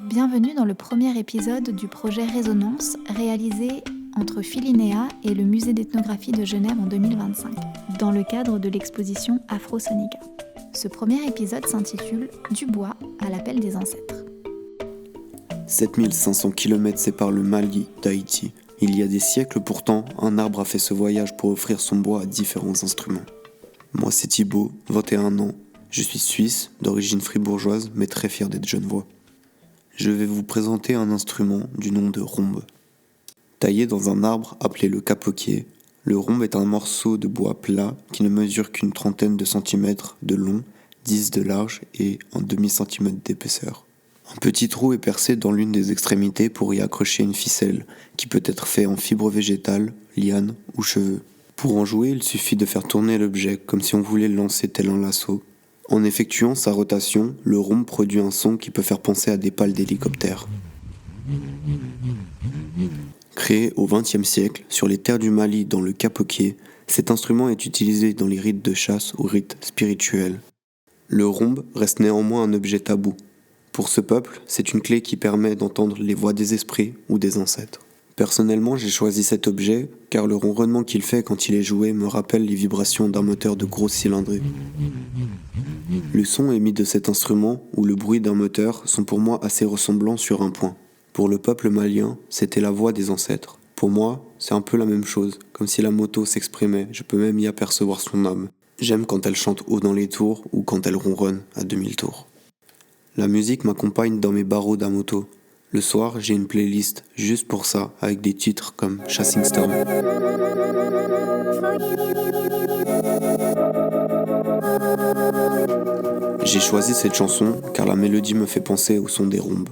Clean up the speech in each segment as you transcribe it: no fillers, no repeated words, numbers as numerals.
Bienvenue dans le premier épisode du projet Résonance réalisé entre Philinéa et le Musée d'ethnographie de Genève en 2025, dans le cadre de l'exposition Afrosonica. Ce premier épisode s'intitule « Du bois à l'appel des ancêtres ». 7500 km séparent le Mali d'Haïti. Il y a des siècles pourtant, un arbre a fait ce voyage pour offrir son bois à différents instruments. Moi c'est Thibaut, 21 ans. Je suis suisse, d'origine fribourgeoise, mais très fier d'être genevois. Je vais vous présenter un instrument du nom de rhombe. Taillé dans un arbre appelé le capoquier, le rhombe est un morceau de bois plat qui ne mesure qu'une trentaine de centimètres de long, 10 de large et un demi-centimètre d'épaisseur. Un petit trou est percé dans l'une des extrémités pour y accrocher une ficelle qui peut être faite en fibre végétale, liane ou cheveux. Pour en jouer, il suffit de faire tourner l'objet comme si on voulait le lancer tel un lasso. En effectuant sa rotation, le rhombe produit un son qui peut faire penser à des pales d'hélicoptère. Créé au XXe siècle, sur les terres du Mali dans le capoquier, cet instrument est utilisé dans les rites de chasse ou rites spirituels. Le rhombe reste néanmoins un objet tabou. Pour ce peuple, c'est une clé qui permet d'entendre les voix des esprits ou des ancêtres. Personnellement, j'ai choisi cet objet car le ronronnement qu'il fait quand il est joué me rappelle les vibrations d'un moteur de grosse cylindrée. Le son émis de cet instrument ou le bruit d'un moteur sont pour moi assez ressemblants sur un point. Pour le peuple malien, c'était la voix des ancêtres. Pour moi, c'est un peu la même chose, comme si la moto s'exprimait, je peux même y apercevoir son âme. J'aime quand elle chante haut dans les tours ou quand elle ronronne à 2000 tours. La musique m'accompagne dans mes barreaux d'un moto. Le soir, j'ai une playlist juste pour ça, avec des titres comme Chasing Storm. J'ai choisi cette chanson car la mélodie me fait penser au son des rhombes.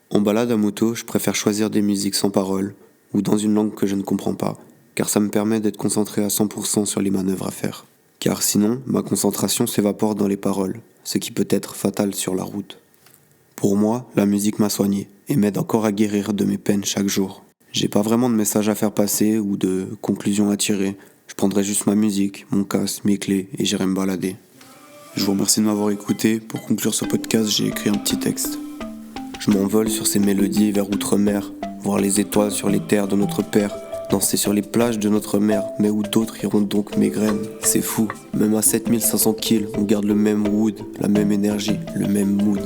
En balade à moto, je préfère choisir des musiques sans paroles ou dans une langue que je ne comprends pas, car ça me permet d'être concentré à 100% sur les manœuvres à faire. Car sinon, ma concentration s'évapore dans les paroles, ce qui peut être fatal sur la route. Pour moi, la musique m'a soigné et m'aide encore à guérir de mes peines chaque jour. J'ai pas vraiment de message à faire passer ou de conclusion à tirer. Je prendrai juste ma musique, mon casque, mes clés et j'irai me balader. Je vous remercie de m'avoir écouté. Pour conclure ce podcast, j'ai écrit un petit texte. Je m'envole sur ces mélodies vers outre-mer, voir les étoiles sur les terres de notre père, danser sur les plages de notre mère, mais où d'autres iront donc mes graines. C'est fou, même à 7500 kills, on garde le même wood, la même énergie, le même mood.